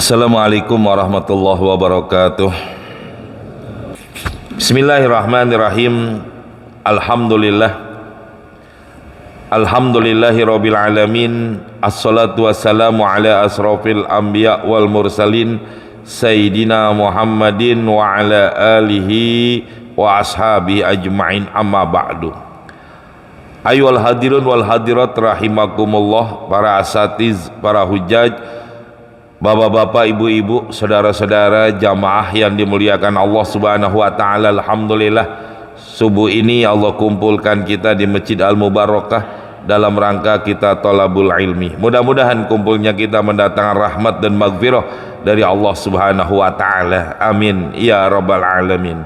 Assalamualaikum warahmatullahi wabarakatuh. Bismillahirrahmanirrahim. Alhamdulillahirabbil alamin. Assalatu wassalamu ala asrofil anbiya wal mursalin Sayyidina Muhammadin wa ala alihi wa ashabihi ajma'in, amma ba'du. Ayyuhal hadirun wal hadirat rahimakumullah, para asatiz, para hujaj, bapak-bapak, ibu-ibu, saudara-saudara jamaah yang dimuliakan Allah Subhanahu wa taala. Alhamdulillah, subuh ini Allah kumpulkan kita di Masjid Al-Mubarakah dalam rangka kita thalabul ilmi. Mudah-mudahan kumpulnya kita mendatangkan rahmat dan maghfirah dari Allah Subhanahu wa taala. Amin ya rabbal alamin.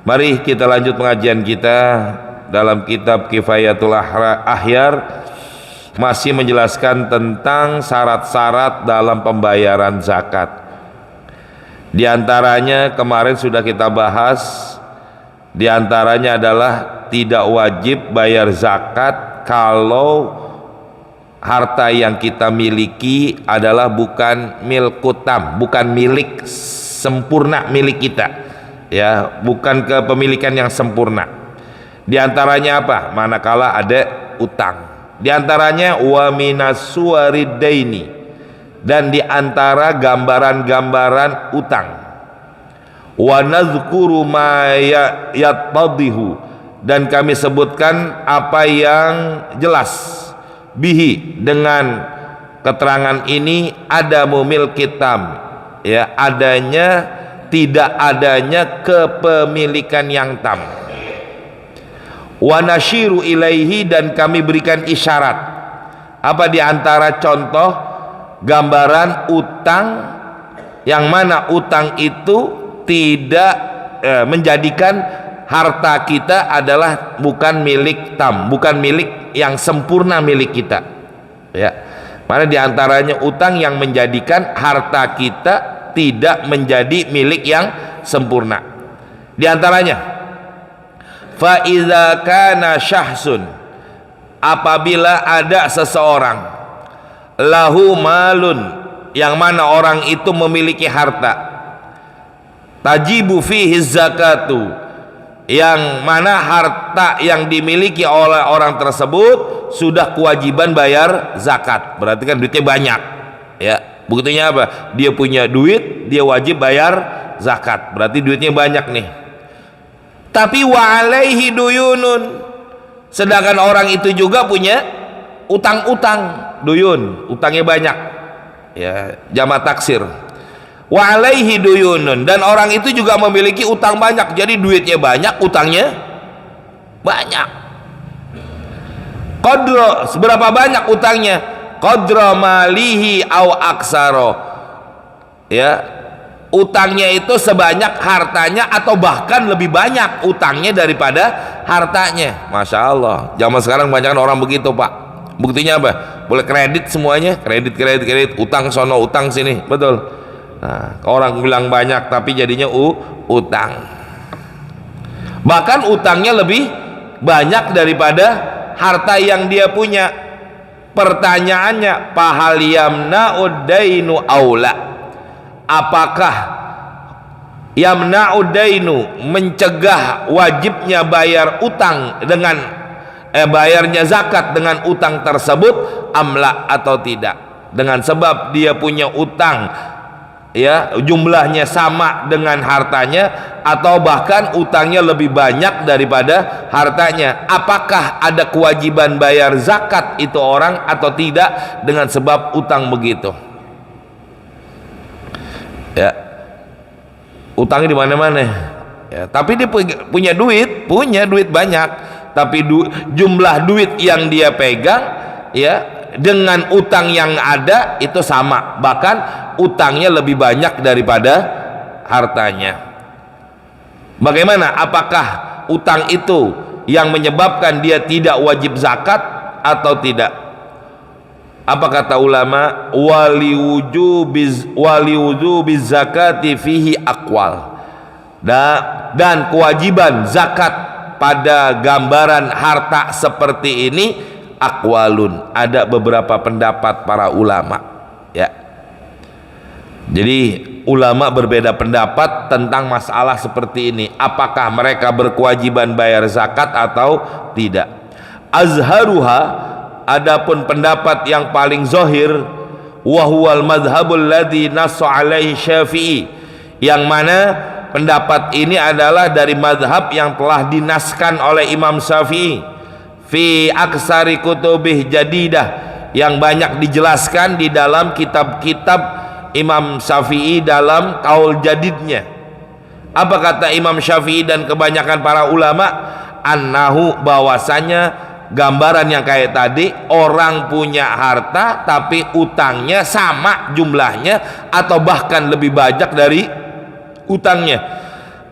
Mari kita lanjut pengajian kita dalam kitab Kifayatul Akhyar, masih menjelaskan tentang syarat-syarat dalam pembayaran zakat. Di antaranya kemarin sudah kita bahas, di antaranya adalah tidak wajib bayar zakat kalau harta yang kita miliki adalah bukan milkutam, bukan milik sempurna milik kita, ya, bukan kepemilikan yang sempurna. Di antaranya apa? Manakala ada utang. Di antaranya wa minas suwaridaini, dan di antara gambaran-gambaran utang. Wa nazkuru ma yattadihu, dan kami sebutkan apa yang jelas bihi, dengan keterangan ini ada mumil kitam, ya, adanya tidak adanya kepemilikan yang tam. Wa nasyiru ilaihi, dan kami berikan isyarat. Apa di antara contoh gambaran utang yang mana utang itu tidak menjadikan harta kita adalah bukan milik tam, bukan milik yang sempurna milik kita, ya. Mana di antaranya utang yang menjadikan harta kita tidak menjadi milik yang sempurna. Di antaranya fa iza kana syahsun, apabila ada seseorang lahu malun, yang mana orang itu memiliki harta, tajibu fihi zakatu, yang mana harta yang dimiliki oleh orang tersebut sudah kewajiban bayar zakat. Berarti kan duitnya banyak, ya. Buktinya apa? Dia punya duit, dia wajib bayar zakat. Berarti duitnya banyak nih. Tapi wa alaihi duyunun, sedangkan orang itu juga punya utang-utang, duyun, utangnya banyak, ya, jamak taksir. Wa alaihi duyunun, dan orang itu juga memiliki utang banyak, jadi duitnya banyak, utangnya banyak. Qadra, seberapa banyak utangnya? Qadra malihi au aksaro, ya, utangnya itu sebanyak hartanya atau bahkan lebih banyak utangnya daripada hartanya. Masya Allah, zaman sekarang banyak orang begitu, Pak. Buktinya apa? Boleh kredit semuanya, kredit, utang sono, utang sini, betul. Nah, orang bilang banyak tapi jadinya utang. Bahkan utangnya lebih banyak daripada harta yang dia punya. Pertanyaannya, pahal yamna'ud dainu aula, apakah yamna'ud dainu, mencegah wajibnya bayar utang dengan bayarnya zakat dengan utang tersebut, amla, atau tidak, dengan sebab dia punya utang, ya, jumlahnya sama dengan hartanya atau bahkan utangnya lebih banyak daripada hartanya. Apakah ada kewajiban bayar zakat itu orang atau tidak dengan sebab utang begitu, ya. Utangnya di mana-mana, ya, tapi dia punya duit banyak, tapi jumlah duit yang dia pegang, ya, dengan utang yang ada itu sama, bahkan utangnya lebih banyak daripada hartanya. Bagaimana? Apakah utang itu yang menyebabkan dia tidak wajib zakat atau tidak? Apa kata ulama? Waliwujubiz zakati fihi aqwal, dan kewajiban zakat pada gambaran harta seperti ini aqwalun, ada beberapa pendapat para ulama, ya. Jadi ulama berbeda pendapat tentang masalah seperti ini, apakah mereka berkewajiban bayar zakat atau tidak. Azharuha, adapun pendapat yang paling zahir, wa huwal madhhabul ladzi nassa alaihi Syafi'i, yang mana pendapat ini adalah dari madhab yang telah dinaskan oleh Imam Syafi'i fi aksari kutubih jadidah, yang banyak dijelaskan di dalam kitab-kitab Imam Syafi'i dalam kaul jadidnya. Apa kata Imam Syafi'i dan kebanyakan para ulama? Annahu, bahwasanya gambaran yang kayak tadi, orang punya harta tapi utangnya sama jumlahnya atau bahkan lebih banyak dari utangnya.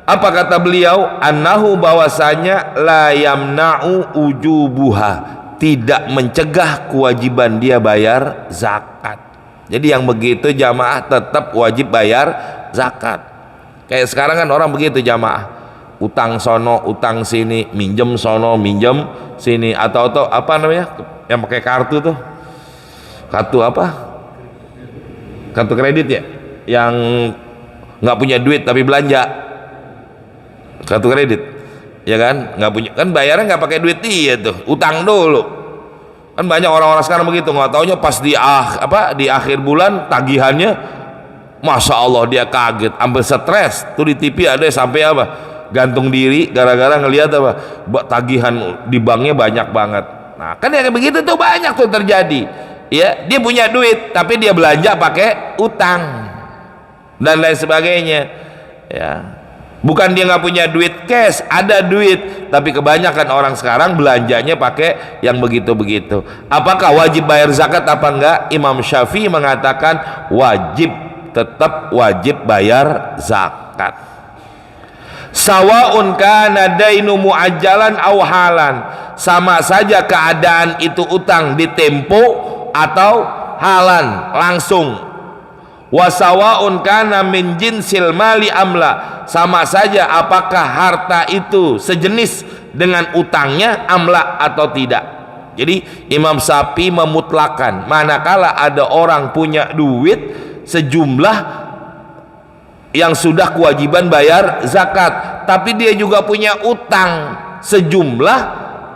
Apa kata beliau? Annahu, bahwasanya la yamna'u ujubuha, tidak mencegah kewajiban dia bayar zakat. Jadi yang begitu jamaah tetap wajib bayar zakat. Kayak sekarang kan orang begitu jamaah, utang sono utang sini, minjem sono minjem sini, atau apa namanya yang pakai kartu tuh, kartu apa, kartu kredit ya, yang nggak punya duit tapi belanja, kartu kredit ya kan, nggak punya kan, bayarnya nggak pakai duit dia tuh, utang dulu. Kan banyak orang-orang sekarang begitu, nggak taunya pas di akhir bulan tagihannya, masya Allah dia kaget, ambil stres tuh. Di TV ada sampai apa, gantung diri gara-gara ngelihat apa, tagihan di banknya banyak banget. Nah kan yang begitu tuh banyak tuh terjadi ya, dia punya duit tapi dia belanja pakai utang dan lain sebagainya ya. Bukan dia nggak punya duit cash, ada duit, tapi kebanyakan orang sekarang belanjanya pakai yang begitu-begitu. Apakah wajib bayar zakat apa enggak? Imam Syafi'i mengatakan wajib, tetap wajib bayar zakat. Sawaun kana dainu muajjalan aw halan, sama saja keadaan itu utang ditempo atau halan langsung. Wasawaun kana min jinsil mali amla, sama saja apakah harta itu sejenis dengan utangnya amla atau tidak. Jadi Imam Syafi'i memutlakan, manakala ada orang punya duit sejumlah yang sudah kewajiban bayar zakat, tapi dia juga punya utang sejumlah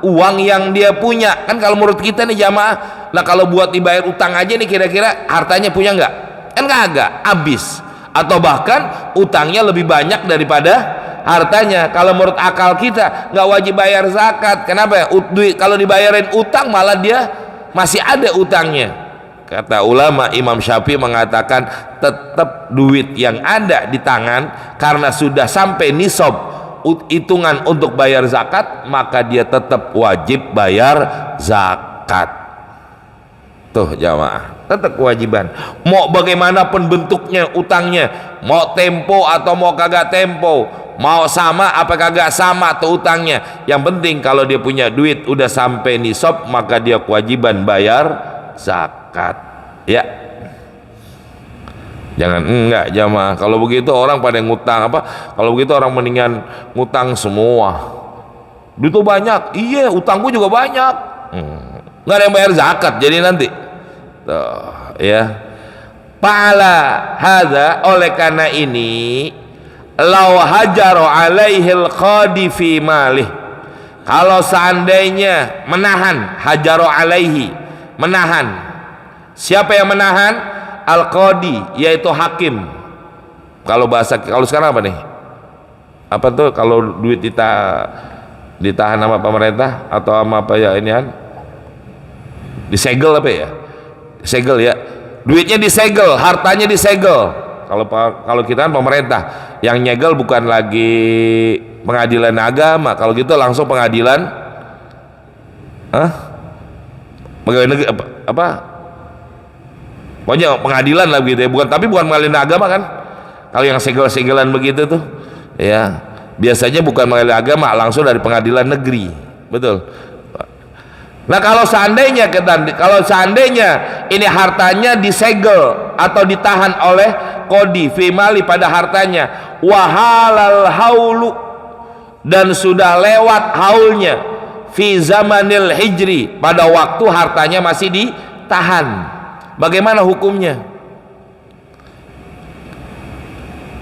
uang yang dia punya. Kan kalau menurut kita nih jamaah, lah kalau buat dibayar utang aja nih kira-kira hartanya punya enggak? Kan kagak, habis, atau bahkan utangnya lebih banyak daripada hartanya. Kalau menurut akal kita nggak wajib bayar zakat. Kenapa? Kalau dibayarin utang malah dia masih ada utangnya. Kata ulama, Imam Syafi'i mengatakan tetap duit yang ada di tangan karena sudah sampai nisab hitungan untuk bayar zakat, maka dia tetap wajib bayar zakat. Tuh jamaah, tetap kewajiban. Mau bagaimanapun bentuknya utangnya, mau tempo atau mau kagak tempo, mau sama apa kagak sama tuh utangnya, yang penting kalau dia punya duit udah sampai nisab, maka dia kewajiban bayar zakat ya. Jangan enggak jamaah, kalau begitu orang pada ngutang apa, kalau begitu orang mendingan ngutang semua, duit tuh banyak, iya utangku juga banyak, nggak ada yang bayar zakat jadi nanti tuh ya. Pala hadza, oleh karena ini, law hajaru alaihil qadi fi malih, kalau seandainya menahan, hajaru alaihi menahan, siapa yang menahan? Al qadi, yaitu hakim. Kalau bahasa, kalau sekarang apa nih, apa tuh kalau duit ditahan sama pemerintah atau sama apa ya, ini kan disegel apa ya, disegel ya, duitnya disegel, hartanya disegel. Kalau kita kan pemerintah yang nyegel, bukan lagi pengadilan agama, kalau gitu langsung pengadilan pegawai negeri apa pokoknya pengadilan lah gitu ya, tapi bukan pengadilan agama kan. Kalau yang segel-segelan begitu tuh ya, biasanya bukan pengadilan agama, langsung dari pengadilan negeri, betul. Nah kalau seandainya ini hartanya disegel atau ditahan oleh qadi fi mali, pada hartanya, wahalal haulu, dan sudah lewat haulnya, fi zamanil hijri, pada waktu hartanya masih ditahan, bagaimana hukumnya?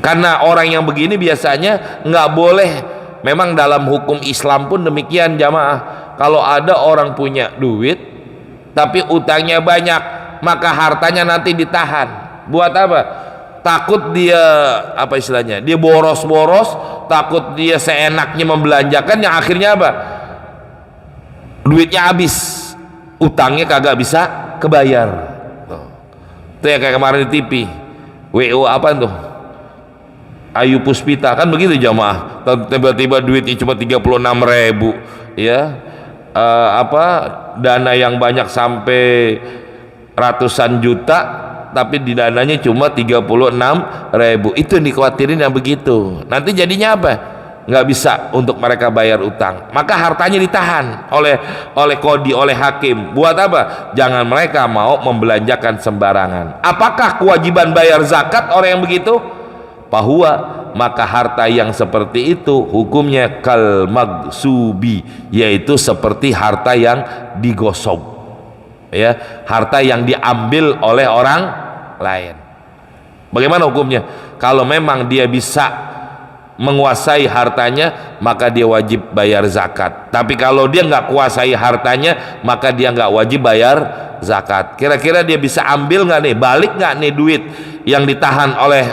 Karena orang yang begini biasanya nggak boleh. Memang dalam hukum Islam pun demikian jamaah. Kalau ada orang punya duit tapi utangnya banyak, maka hartanya nanti ditahan. Buat apa? Takut dia, apa istilahnya, dia boros-boros, takut dia seenaknya membelanjakan, yang akhirnya apa? Duitnya habis, utangnya kagak bisa kebayar. Itu ya kayak kemarin di TV, WO apa tuh, Ayu Puspita, kan begitu jamaah. Tiba-tiba duitnya cuma 36.000, ya, dana yang banyak sampai ratusan juta, tapi di dananya cuma 36.000. Itu yang dikhawatirin yang begitu. Nanti jadinya apa? Nggak bisa untuk mereka bayar utang, maka hartanya ditahan oleh kodi, oleh hakim. Buat apa? Jangan mereka mau membelanjakan sembarangan. Apakah kewajiban bayar zakat orang yang begitu? Bahwa maka harta yang seperti itu hukumnya kal magsubi, yaitu seperti harta yang digosok, ya, harta yang diambil oleh orang lain. Bagaimana hukumnya? Kalau memang dia bisa menguasai hartanya, maka dia wajib bayar zakat. Tapi kalau dia nggak kuasai hartanya, maka dia nggak wajib bayar zakat. Kira-kira dia bisa ambil nggak nih, balik nggak nih duit yang ditahan oleh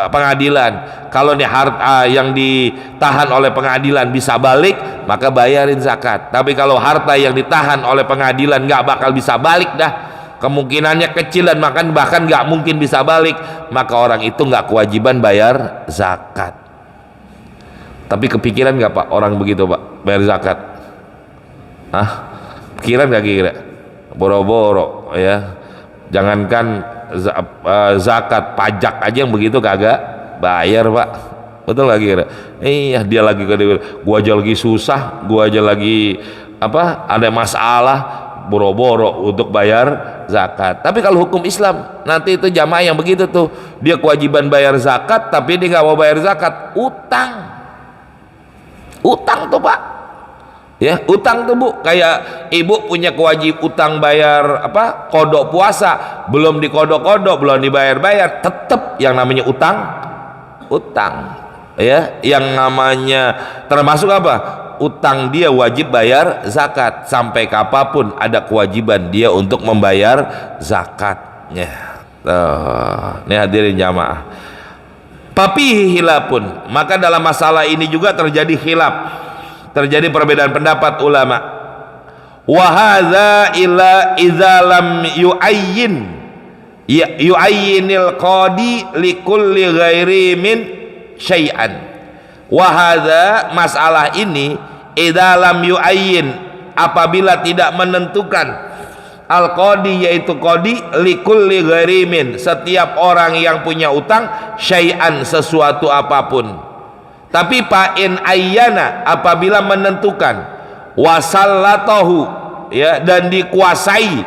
pengadilan? Kalau nih harta yang ditahan oleh pengadilan bisa balik, maka bayarin zakat. Tapi kalau harta yang ditahan oleh pengadilan nggak bakal bisa balik dah, kemungkinannya kecil dan bahkan nggak mungkin bisa balik, maka orang itu nggak kewajiban bayar zakat. Tapi kepikiran nggak Pak orang begitu Pak bayar zakat? Hah? Pikiran nggak kira? Boro-boro ya. Jangankan zakat, pajak aja yang begitu kagak bayar Pak. Betul nggak kira? Iya, dia lagi gua aja lagi susah, gua aja lagi ada masalah, boro-boro untuk bayar zakat. Tapi kalau hukum Islam, nanti itu jamaah yang begitu tuh, dia kewajiban bayar zakat tapi dia nggak mau bayar zakat, utang tuh Pak, ya, utang tuh Bu. Kayak ibu punya kewajib utang bayar kodok puasa, belum dikodok-kodok, belum dibayar-bayar, tetap yang namanya utang, ya, yang namanya termasuk utang dia wajib bayar zakat. Sampai kapanpun ada kewajiban dia untuk membayar zakatnya. Ini hadirin jamaah. Papi hilapun, maka dalam masalah ini juga terjadi khilaf, terjadi perbedaan pendapat ulama. Wa hadza illa idza lam yu'ayyinil qadi likulli ghairi min syai'an. Wahada, masalah ini, idalam yu'ayyin, apabila tidak menentukan, al-qadi, yaitu qadi, likulli gharimin, setiap orang yang punya utang, syai'an, sesuatu apapun. Tapi fa'in ayyana, apabila menentukan, wasallatahu, ya, dan dikuasai,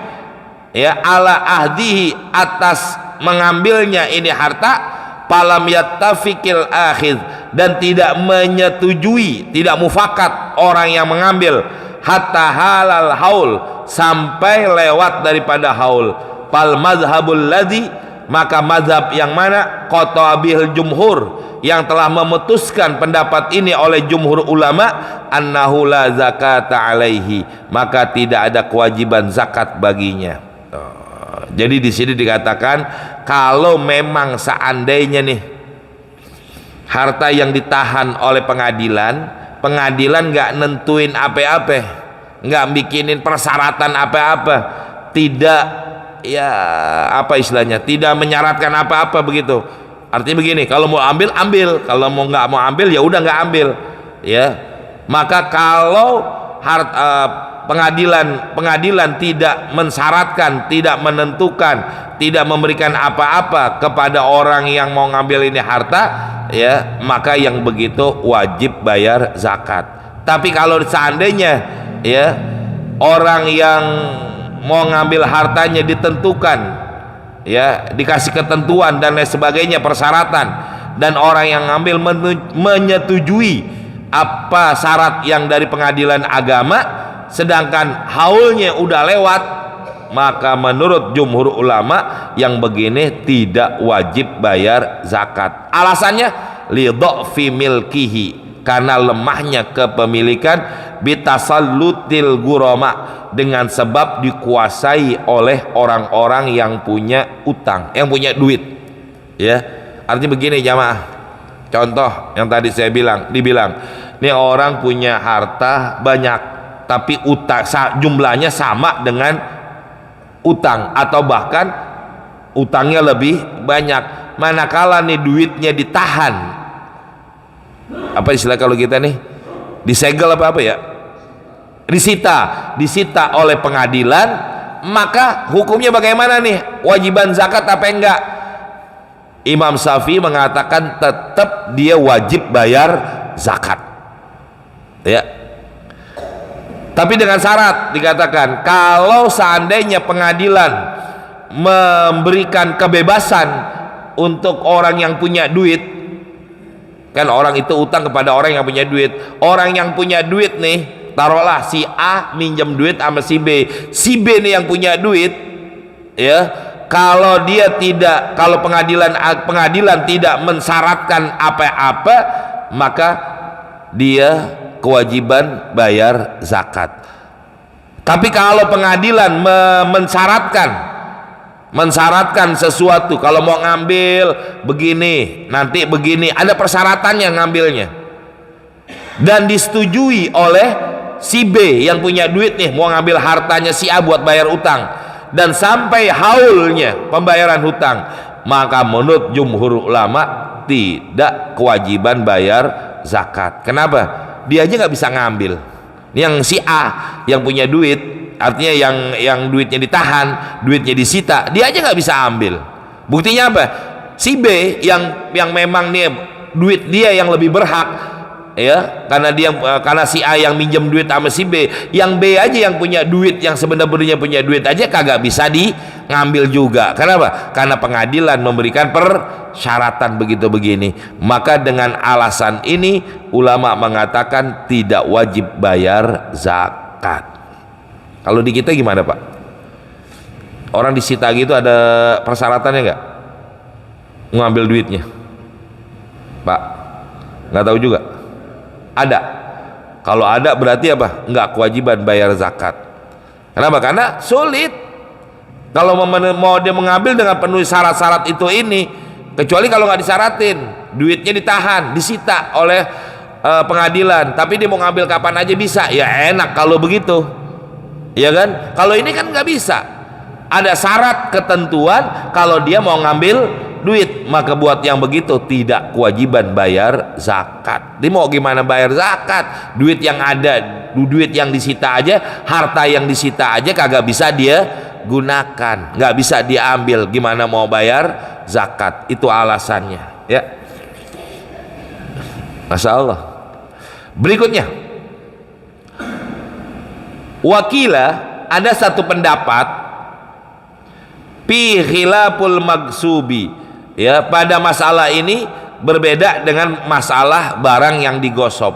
ya, ala ahdihi, atas mengambilnya ini harta, palam yattafiqil akhid, dan tidak menyetujui, tidak mufakat orang yang mengambil, hatta halal haul, sampai lewat daripada haul. Fal madhabul ladzi, maka mazhab yang mana, qata bil jumhur, yang telah memutuskan pendapat ini oleh jumhur ulama, annahu la zakata alaihi, maka tidak ada kewajiban zakat baginya. Jadi di sini dikatakan, kalau memang seandainya nih harta yang ditahan oleh pengadilan nggak nentuin apa-apa, nggak bikinin persyaratan apa-apa, tidak, ya, istilahnya, tidak menyaratkan apa-apa begitu. Artinya begini, kalau mau ambil, kalau nggak mau ambil, ya udah nggak ambil, ya. Maka kalau pengadilan tidak mensyaratkan, tidak menentukan, tidak memberikan apa-apa kepada orang yang mau ngambil ini harta, ya, maka yang begitu wajib bayar zakat. Tapi kalau seandainya, ya, orang yang mau ngambil hartanya ditentukan, ya, dikasih ketentuan dan lain sebagainya, persyaratan, dan orang yang ngambil menyetujui apa syarat yang dari pengadilan agama, sedangkan haulnya udah lewat, maka menurut jumhur ulama yang begini tidak wajib bayar zakat. Alasannya li dha'fi milkihi, karena lemahnya kepemilikan, bitasallutil gurama, dengan sebab dikuasai oleh orang-orang yang punya utang, yang punya duit. Ya, artinya begini jamaah, contoh yang tadi saya dibilang ini orang punya harta banyak tapi utang jumlahnya sama dengan utang, atau bahkan utangnya lebih banyak. Manakala nih duitnya ditahan, apa istilah kalau kita nih, disegel apa ya, disita oleh pengadilan, maka hukumnya bagaimana nih, wajiban zakat apa enggak? Imam Syafi'i mengatakan tetap dia wajib bayar zakat, ya, tapi dengan syarat, dikatakan kalau seandainya pengadilan memberikan kebebasan untuk orang yang punya duit, kan orang itu utang kepada orang yang punya duit. Orang yang punya duit nih, taruhlah si A minjem duit sama si B. Si B nih yang punya duit, ya, kalau pengadilan tidak mensyaratkan apa-apa, maka dia kewajiban bayar zakat. Tapi kalau pengadilan mensyaratkan sesuatu, kalau mau ngambil begini, nanti begini, ada persyaratannya ngambilnya, dan disetujui oleh si B yang punya duit nih, mau ngambil hartanya si A buat bayar utang, dan sampai haulnya pembayaran hutang, maka menurut jumhur ulama tidak kewajiban bayar zakat. Kenapa? Dia aja nggak bisa ngambil. Yang si A yang punya duit, artinya yang duitnya ditahan, duitnya disita, dia aja nggak bisa ambil. Buktinya apa? Si B yang memang nih duit dia yang lebih berhak, ya, karena si A yang minjem duit sama si B, yang B aja yang punya duit, yang sebenarnya punya duit aja kagak bisa ngambil juga. Kenapa? Karena pengadilan memberikan persyaratan begitu begini. Maka dengan alasan ini ulama mengatakan tidak wajib bayar zakat. Kalau di kita gimana Pak? Orang disita gitu ada persyaratannya nggak? Ngambil duitnya, Pak? Nggak tahu juga. Ada. Kalau ada berarti apa? Nggak kewajiban bayar zakat. Kenapa? Karena sulit. Kalau mau dia mengambil dengan penuh syarat-syarat itu ini, kecuali kalau nggak disyaratin, duitnya ditahan, disita oleh pengadilan, tapi dia mau ngambil kapan aja bisa, ya enak kalau begitu, ya kan? Kalau ini kan nggak bisa, ada syarat ketentuan kalau dia mau ngambil duit, maka buat yang begitu tidak kewajiban bayar zakat. Dia mau gimana bayar zakat? Duit yang ada, duit yang disita aja, harta yang disita aja kagak bisa dia gunakan, nggak bisa diambil, gimana mau bayar zakat? Itu alasannya, ya. Masya Allah. Berikutnya, wakila, ada satu pendapat fi khilaful magsubi, ya, pada masalah ini berbeda dengan masalah barang yang digosok,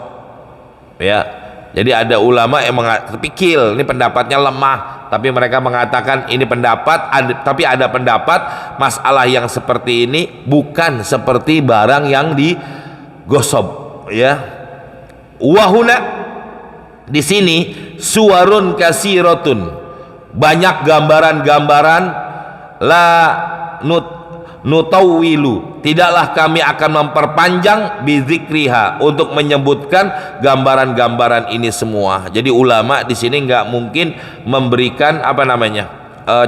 ya. Jadi ada ulama yang pikir ini pendapatnya lemah, tapi mereka mengatakan ini pendapat, tapi ada pendapat masalah yang seperti ini bukan seperti barang yang digosok, ya. Wahuna, di sini suwarun kasiratun, banyak gambaran-gambaran, la nutawwilu, tidaklah kami akan memperpanjang bizikriha, untuk menyebutkan gambaran-gambaran ini semua. Jadi ulama di sini nggak mungkin memberikan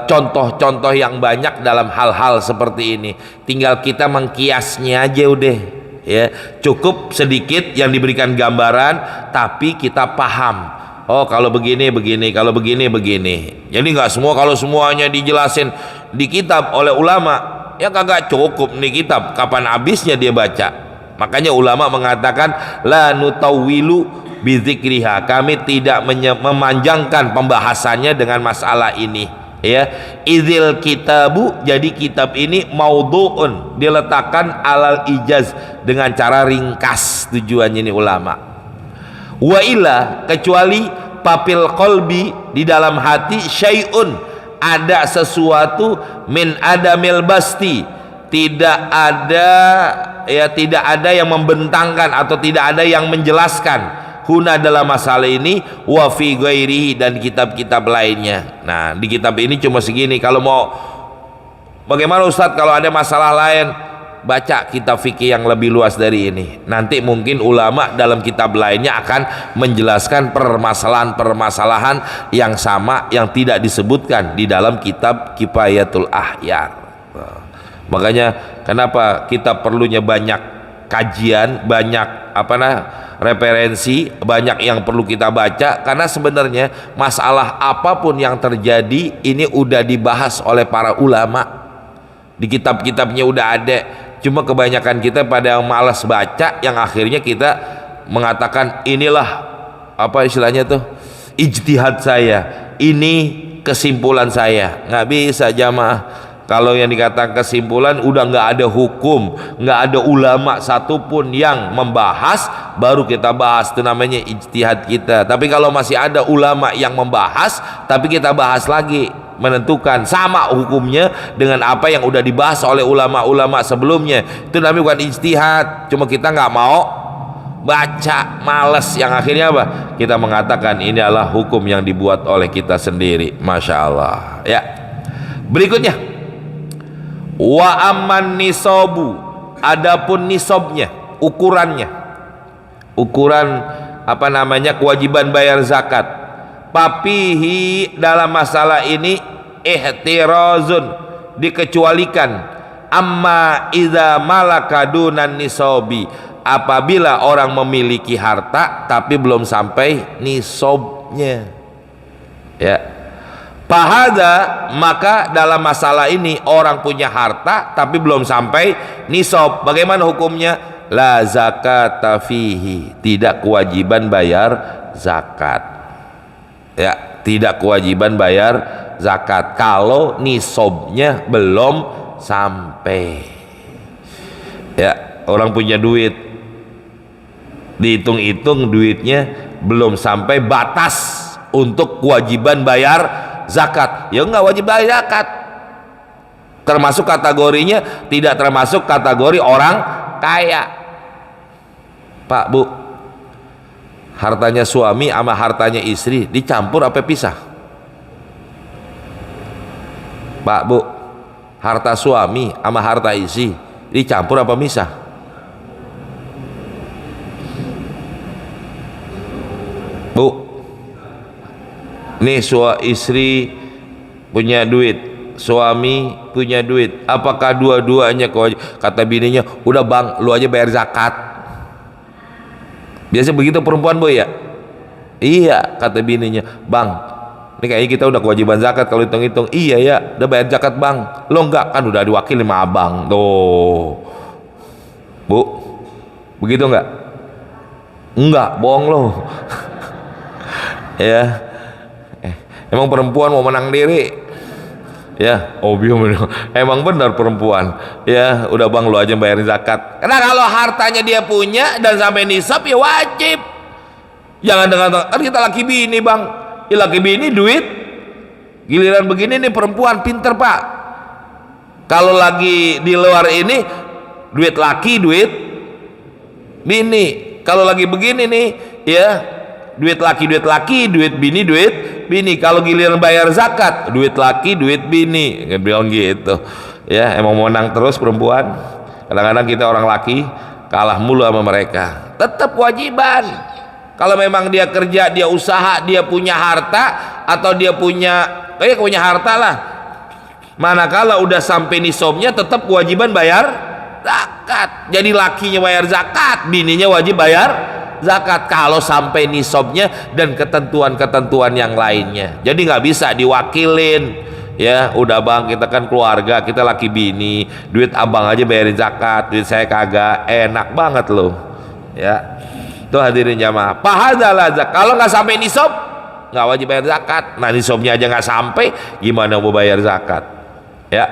contoh-contoh yang banyak dalam hal-hal seperti ini. Tinggal kita mengkiasnya aja udah, ya. Cukup sedikit yang diberikan gambaran, tapi kita paham. Oh, kalau begini begini, kalau begini begini. Jadi nggak semua, kalau semuanya dijelasin di kitab oleh ulama, ya kagak cukup nih kitab, kapan habisnya dia baca. Makanya ulama mengatakan la nutawwilu bizikriha, kami tidak memanjangkan pembahasannya dengan masalah ini, ya. Idzil kitabu, jadi kitab ini maudhu'un, diletakkan alal ijaz, dengan cara ringkas tujuannya ini ulama. Wa illa, kecuali papil qalbi, di dalam hati, syai'un, ada sesuatu min adamil basti, tidak ada yang membentangkan atau tidak ada yang menjelaskan huna dalam masalah ini, wa fi ghairihi, dan kitab-kitab lainnya. Nah, di kitab ini cuma segini. Kalau mau bagaimana Ustadz kalau ada masalah lain, baca kitab fikih yang lebih luas dari ini. Nanti mungkin ulama dalam kitab lainnya akan menjelaskan permasalahan-permasalahan yang sama yang tidak disebutkan di dalam kitab Kifayatul Ahyar. Makanya kenapa kita perlunya banyak kajian, banyak referensi, banyak yang perlu kita baca, karena sebenarnya masalah apapun yang terjadi ini udah dibahas oleh para ulama di kitab-kitabnya, udah ada. Cuma kebanyakan kita pada yang malas baca, yang akhirnya kita mengatakan inilah apa istilahnya tuh ijtihad saya, ini kesimpulan saya. Nggak bisa jamaah. Kalau yang dikatakan kesimpulan udah nggak ada hukum, nggak ada ulama satupun yang membahas, baru kita bahas, itu namanya ijtihad kita. Tapi kalau masih ada ulama yang membahas, tapi kita bahas lagi, menentukan sama hukumnya dengan apa yang udah dibahas oleh ulama-ulama sebelumnya, itu namanya bukan ijtihad. Cuma kita nggak mau baca, males, yang akhirnya apa? Kita mengatakan ini adalah hukum yang dibuat oleh kita sendiri. Masya Allah. Ya, berikutnya, wa amman nisabu, adapun nisabnya, ukurannya, ukuran kewajiban bayar zakat, papihi, dalam masalah ini ihtirazun, dikecualikan, amma idza malaka dunan nisabi, apabila orang memiliki harta tapi belum sampai nisabnya. Ya, fahada, maka dalam masalah ini orang punya harta tapi belum sampai nisab, bagaimana hukumnya? La zakata fihi, tidak kewajiban bayar zakat. Ya, tidak kewajiban bayar zakat kalau nisabnya belum sampai. Ya, orang punya duit, dihitung-hitung duitnya belum sampai batas untuk kewajiban bayar zakat, ya nggak wajib bayar zakat. Termasuk kategorinya tidak termasuk kategori orang kaya. Pak, Bu, hartanya suami sama hartanya istri dicampur apa pisah? Pak, Bu, harta suami sama harta istri dicampur apa misah? Bu, nih istri punya duit, suami punya duit, apakah dua-duanya kata bininya, udah bang lu aja bayar zakat? Biasa begitu perempuan, Bu, ya? Iya, kata bininya, bang ini kayaknya kita udah kewajiban zakat kalau hitung-hitung. Iya ya, udah bayar zakat bang. Lo enggak, kan udah diwakili sama abang tuh. Bu, begitu enggak? Enggak, bohong lo. Ya, emang perempuan mau menang diri? Ya, emang benar perempuan. Ya, udah bang lu aja bayarin zakat. Karena kalau hartanya dia punya dan sampai nisab ya wajib. Jangan dengan kan kita laki bini bang, ya laki bini duit. Giliran begini nih perempuan pinter pak. Kalau lagi di luar ini duit laki duit bini. Kalau lagi begini nih ya duit laki, duit bini, duit bini. Kalau giliran bayar zakat, duit laki, duit bini. Kan bilang gitu. Ya, emang mau menang terus perempuan. Kadang-kadang kita orang laki kalah mulu sama mereka. Tetap kewajiban. Kalau memang dia kerja, dia usaha, dia punya harta atau dia punya harta lah. Manakala udah sampai nisabnya tetap kewajiban bayar zakat. Jadi lakinya bayar zakat, bininya wajib bayar zakat kalau sampai nisabnya dan ketentuan-ketentuan yang lainnya. Jadi nggak bisa diwakilin. Ya udah bang, kita kan keluarga, kita laki bini, duit abang aja bayarin zakat, duit saya kagak, enak banget loh. Ya, tuh hadirin jamaah. Pahadalah zakat. Kalau nggak sampai nisab nggak wajib bayar zakat. Nah nisabnya aja nggak sampai, gimana mau bayar zakat? Ya,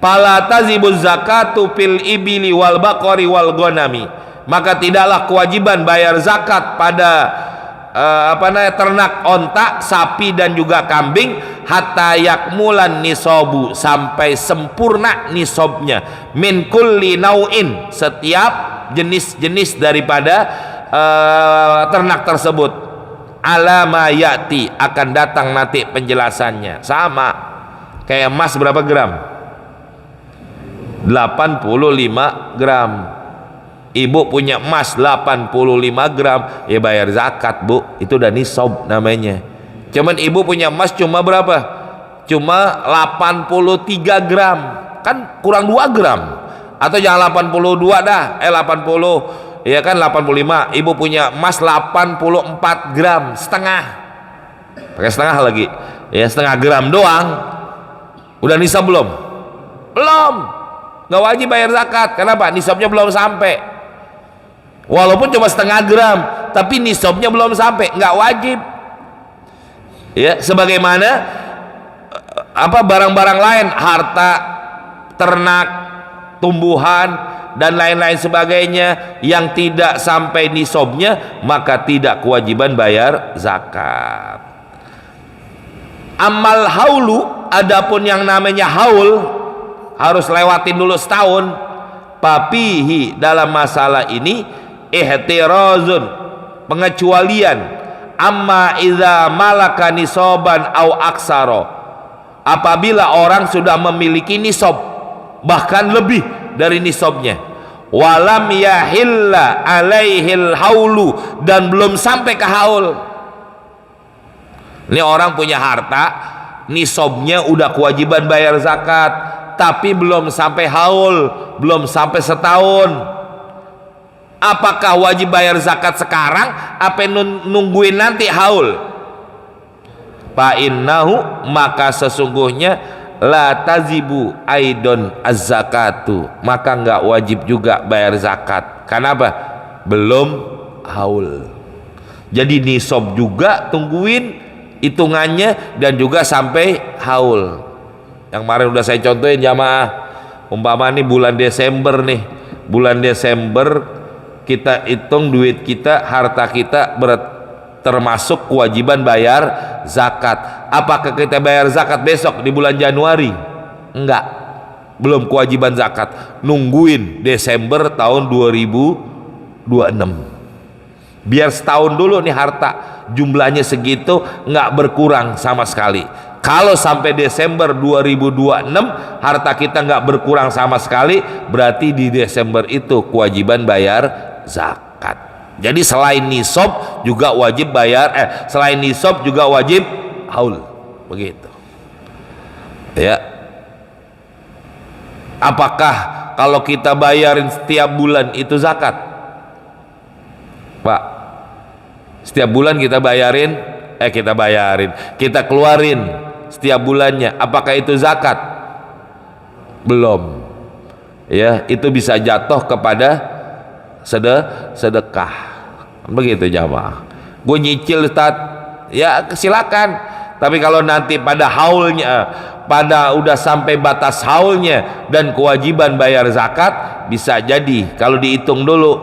pala tazibuz zakatu fil ibili wal baqari wal ghanami. Maka tidaklah kewajiban bayar zakat pada ternak onta, sapi dan juga kambing, hatta yakmulan nisabu, sampai sempurna nisabnya, min kulli nau'in, setiap jenis-jenis daripada ternak tersebut. Alama ya'ti, akan datang nanti penjelasannya. Sama kayak emas berapa gram? 85 gram. Ibu punya emas 85 gram, ya bayar zakat, Bu. Itu udah nisab namanya. Cuman ibu punya emas cuma berapa? Cuma 83 gram. Kan kurang 2 gram. Atau jangan 82 dah. 80. Ya kan 85. Ibu punya emas 84 gram, setengah. Pakai setengah lagi. Ya setengah gram doang. Udah nisab belum? Belum. Nggak wajib bayar zakat. Kenapa? Nisabnya belum sampai. Walaupun cuma setengah gram, tapi nisabnya belum sampai, nggak wajib. Ya, sebagaimana barang-barang lain, harta, ternak, tumbuhan dan lain-lain sebagainya yang tidak sampai nisabnya, maka tidak kewajiban bayar zakat. Amal haulu, adapun yang namanya haul, harus lewatin dulu setahun. Papihi, dalam masalah ini ihtirazun, pengecualian, amma idza malaka nisaban au aksara, apabila orang sudah memiliki nisab bahkan lebih dari nisabnya, walam yahilla alaihil haulu, dan belum sampai ke haul. Ini orang punya harta, nisabnya udah kewajiban bayar zakat, tapi belum sampai haul, belum sampai setahun. Apakah wajib bayar zakat sekarang apa nungguin nanti haul? Fa innahu, maka sesungguhnya la tazibu aidon az-zakatu, maka enggak wajib juga bayar zakat. Kenapa? Belum haul. Jadi nisab juga tungguin hitungannya, dan juga sampai haul. Yang kemarin udah saya contohin jamaah, umpama nih bulan Desember nih, bulan Desember kita hitung duit kita, harta kita termasuk kewajiban bayar zakat. Apakah kita bayar zakat besok di bulan Januari? Enggak, belum kewajiban zakat. Nungguin Desember tahun 2026. Biar setahun dulu nih harta jumlahnya segitu, enggak berkurang sama sekali. Kalau sampai Desember 2026 harta kita enggak berkurang sama sekali, berarti di Desember itu kewajiban bayar zakat. Jadi selain nisab juga wajib bayar, selain nisab juga wajib haul, begitu. Ya. Apakah kalau kita bayarin setiap bulan itu zakat, Pak? Setiap bulan kita bayarin, kita keluarin setiap bulannya, apakah itu zakat? Belum. Ya, itu bisa jatuh kepada sedekah, begitu jamaah. Gue nyicil Ustaz, ya silakan. Tapi kalau nanti pada haulnya, pada udah sampai batas haulnya dan kewajiban bayar zakat, bisa jadi kalau dihitung dulu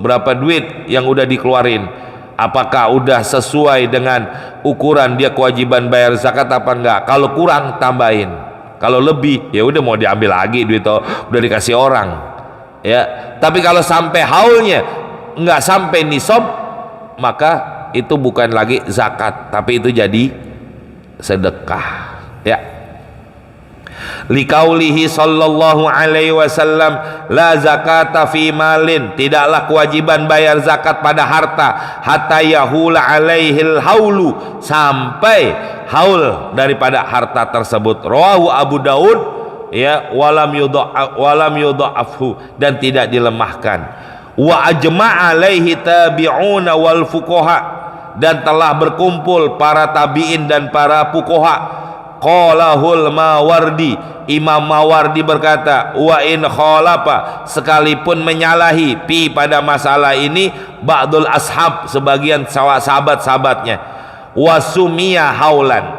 berapa duit yang udah dikeluarin, apakah udah sesuai dengan ukuran dia kewajiban bayar zakat apa enggak. Kalau kurang tambahin, kalau lebih ya udah mau diambil lagi duit itu, udah dikasih orang. Ya, tapi kalau sampai haulnya nggak sampai nisab, maka itu bukan lagi zakat, tapi itu jadi sedekah. Ya, liqaulihi sallallahu alaihi wasallam, la zakata fi malin, tidaklah kewajiban bayar zakat pada harta, hatta yahula alaihil haulu, sampai haul daripada harta tersebut. Rawahu Abu Daud, ya, walam yudha'afhu, dan tidak dilemahkan. Wa ajma'a alaihi tabi'una wal fuqaha, dan telah berkumpul para tabi'in dan para fuqaha. Qalahul Mawardi, Imam Mawardi berkata, wa in khalafa, sekalipun menyalahi pi pada masalah ini ba'dul ashab, sebagian sahabat-sahabatnya, wasumiya haulan,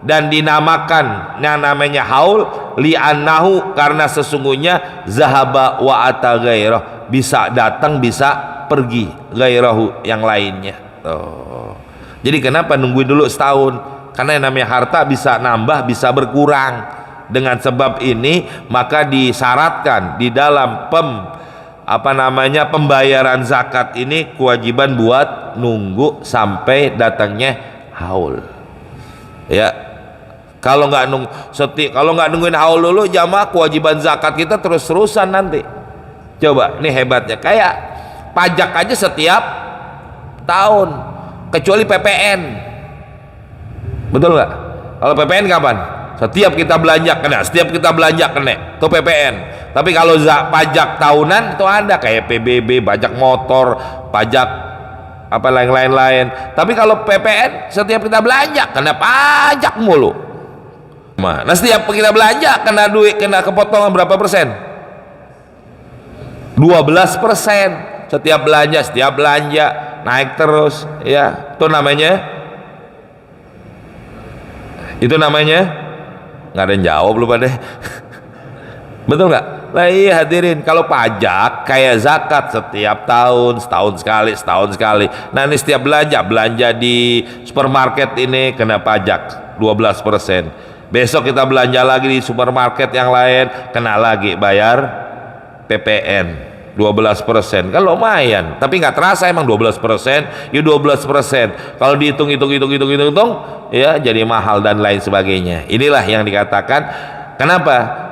dan dinamakan yang namanya haul, li'annahu, karena sesungguhnya zahaba wa ata ghairah, bisa datang bisa pergi, ghairahu yang lainnya. Jadi kenapa nungguin dulu setahun? karena yang namanya harta bisa nambah bisa berkurang. Dengan sebab ini maka disyaratkan di dalam pembayaran zakat ini kewajiban buat nunggu sampai datangnya haul. Ya, kalau nggak nungguin haul dulu jamaah, kewajiban zakat kita terus-terusan nanti. Coba, ini hebatnya, kayak pajak aja setiap tahun, kecuali PPN. Betul nggak? Kalau PPN kapan? Setiap kita belanja kena, itu PPN. Tapi kalau pajak tahunan itu ada kayak PBB, pajak motor, pajak apa lain-lain. Tapi kalau PPN setiap kita belanja kena pajak mulu. Nah, setiap kita belanja kena duit, kena kepotongan berapa persen? 12%. Setiap belanja naik terus, ya. Itu namanya nggak ada yang jawab lu pada. Betul nggak? Nah iya hadirin, kalau pajak kayak zakat setiap tahun, setahun sekali. Nah ini setiap belanja di supermarket ini kena pajak 12%. Besok kita belanja lagi di supermarket yang lain, kena lagi bayar PPN 12%. Kan lumayan, tapi nggak terasa emang 12%, ya 12%. Kalau dihitung, ya jadi mahal dan lain sebagainya. Inilah yang dikatakan kenapa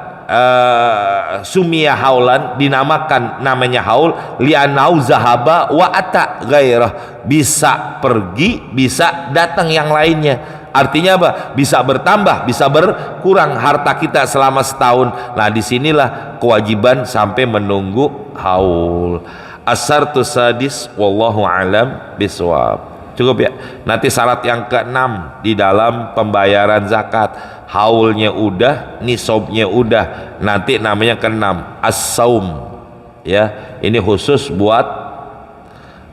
sumia haulan, dinamakan namanya haul, li'anau zahaba wa ata gairah, bisa pergi bisa datang yang lainnya. Artinya apa? Bisa bertambah bisa berkurang harta kita selama setahun. Nah disinilah kewajiban sampai menunggu haul. Asartu sadis wallahu alam biswab. Cukup ya. Nanti syarat yang ke-6 di dalam pembayaran zakat, haulnya udah, nisabnya udah, nanti namanya ke-6 as-saum. Ya, ini khusus buat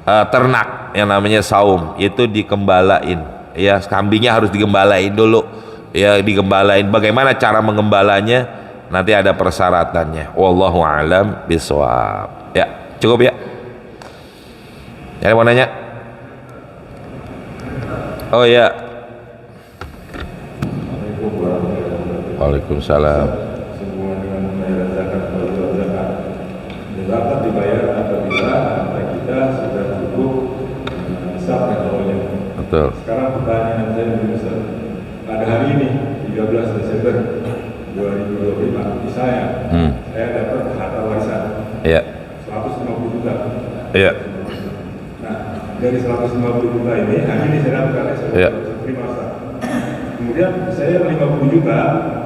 ternak yang namanya saum, itu dikembalain. Ya, kambingnya harus digembalain dulu. Ya, digembalain. Bagaimana cara mengembalanya? Nanti ada persyaratannya. Wallahu alam biswab. Ya, cukup ya. Ada mau nanya? Oh ya. Waalaikumsalam. Sehubungan dengan membayar zakat atau zakat. Zakat dibayar apabila harta kita sudah cukup nisab dan awalnya. Betul. Sekarang pertanyaan saya begini Ustaz. Pada hari ini 13 Desember 2025 di saya dapat harta warisan. Iya. 150 juta. Iya. Nah, dari 150 juta ini hari ini saya dapatkan saya terima Ustaz. Kemudian saya 50 juta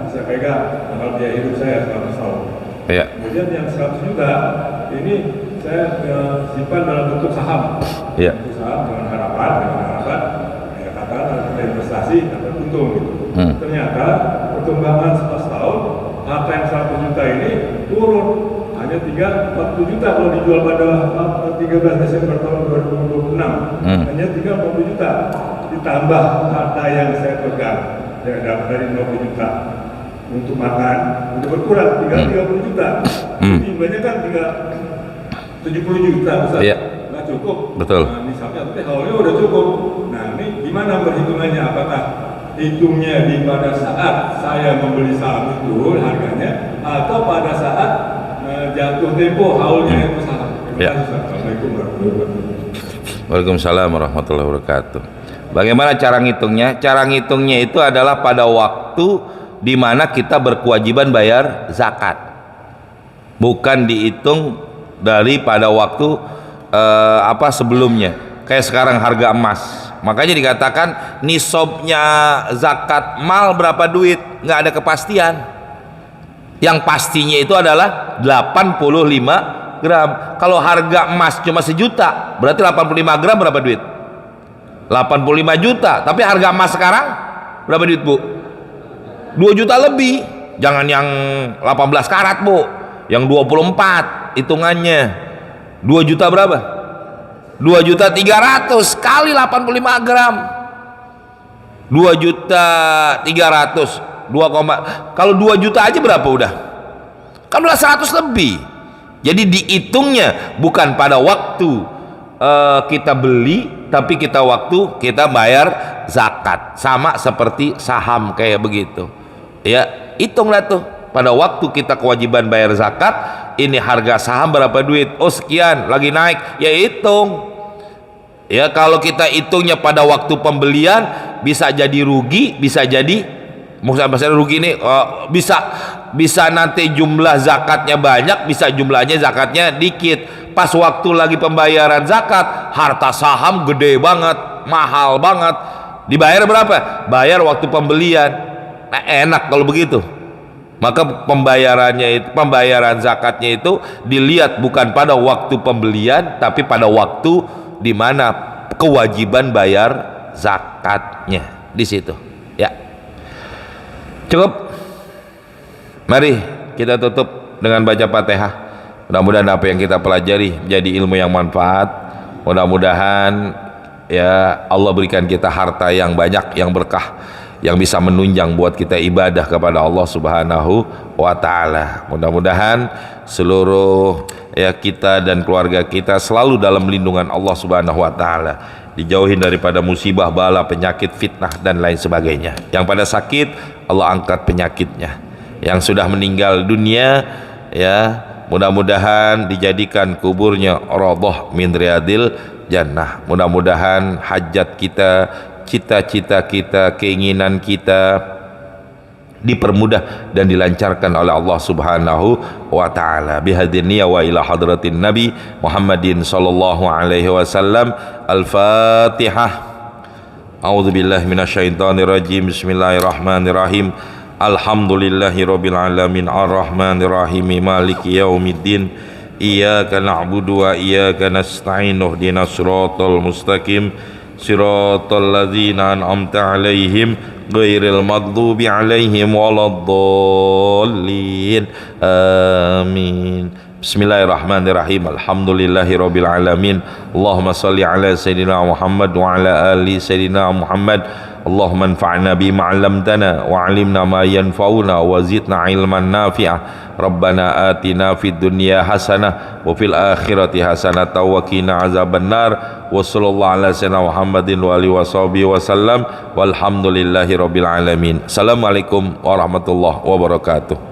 saya pegang bakal biaya hidup saya 100 tahun. Iya. Kemudian yang 100 juta ini saya simpan dalam bentuk saham. Iya. Bentuk saham dengan harapan ya katakan kita investasi dapat untung gitu. Ternyata pertumbuhan 11 tahun harta yang 100 juta ini turun hanya 40 juta kalau dijual pada 13 Desember tahun 2026. Hanya 30 juta ditambah harta yang saya pegang yang dapat dari 50 juta untuk makan udah berkurang tinggal 30 juta. Jadi banyak kan tinggal 70 juta Ustaz. Iya. Nggak cukup. Betul. Nah, misalnya haulnya udah cukup. Nah ini gimana perhitungannya? Apakah hitungnya di pada saat saya membeli saham itu harganya atau pada saat jatuh tempo haulnya itu saham? Ya. Assalamualaikum warahmatullahi wabarakatuh. Waalaikumsalam warahmatullahi wabarakatuh. Bagaimana cara ngitungnya? Cara ngitungnya itu adalah pada waktu di mana kita berkewajiban bayar zakat. Bukan dihitung dari pada waktu sebelumnya. Kayak sekarang harga emas. Makanya dikatakan nisabnya zakat mal berapa duit? Nggak ada kepastian. Yang pastinya itu adalah 85 gram. Kalau harga emas cuma 1 juta, berarti 85 gram berapa duit? 85 juta. Tapi harga emas sekarang berapa duit, Bu? 2 juta lebih. Jangan yang 18 karat, Bu. Yang 24 hitungannya. 2 juta berapa? 2 juta 300 kali 85 gram. 2 juta 300 kalau 2 juta aja berapa udah? Kan udah 100 lebih. Jadi dihitungnya bukan pada waktu kita beli, tapi kita waktu kita bayar zakat, sama seperti saham kayak begitu ya. Hitunglah tuh pada waktu kita kewajiban bayar zakat, ini harga saham berapa duit, oh sekian, lagi naik, ya hitung ya. Kalau kita hitungnya pada waktu pembelian bisa jadi rugi, bisa jadi maksudnya rugi ini bisa nanti jumlah zakatnya banyak, bisa jumlahnya zakatnya dikit. Pas waktu lagi pembayaran zakat, harta saham gede banget, mahal banget, dibayar berapa? Bayar waktu pembelian. Nah, enak kalau begitu. Maka pembayaran zakatnya itu dilihat bukan pada waktu pembelian, tapi pada waktu di mana kewajiban bayar zakatnya, di situ ya. Cukup. Mari kita tutup dengan baca Fatihah. Mudah-mudahan apa yang kita pelajari menjadi ilmu yang manfaat. Mudah-mudahan ya Allah berikan kita harta yang banyak, yang berkah, yang bisa menunjang buat kita ibadah kepada Allah Subhanahu wa taala. Mudah-mudahan seluruh ya kita dan keluarga kita selalu dalam lindungan Allah Subhanahu wa taala, dijauhin daripada musibah, bala, penyakit, fitnah dan lain sebagainya. Yang pada sakit Allah angkat penyakitnya. Yang sudah meninggal dunia ya mudah-mudahan dijadikan kuburnya radhah min riyadil jannah. Mudah-mudahan hajat kita, cita-cita kita, keinginan kita dipermudah dan dilancarkan oleh Allah Subhanahu wa taala. Bihadiniya wa ila hadratin Nabi Muhammadin sallallahu alaihi wasallam. Al-Fatihah. A'udzubillahi minasyaitonir rajim. Bismillahirrahmanirrahim. Alhamdulillahi rabbil alamin arrahmanir rahim maliki yaumiddin iyyaka na'budu wa iyyaka nasta'in ihdinas siratal mustaqim siratal ladzina an'amta 'alaihim ghairil maghdubi 'alaihim waladdallin amin. Bismillahirrahmanirrahim. Alhamdulillahi rabbil alamin. Allahumma salli ala sayyidina Muhammad wa ala ali sayyidina Muhammad. Allahumma anfa'na bima 'allamtana wa 'allimna ma yanfa'una wa zidna 'ilman nafi'ah. Rabbana atina fid dunya hasanah wa fil akhirati hasanah wa qina azabannar. Wa sallallahu ala sayyidina Muhammadin wa alihi washabihi wasallam walhamdulillahi rabbil alamin. Assalamualaikum warahmatullahi wabarakatuh.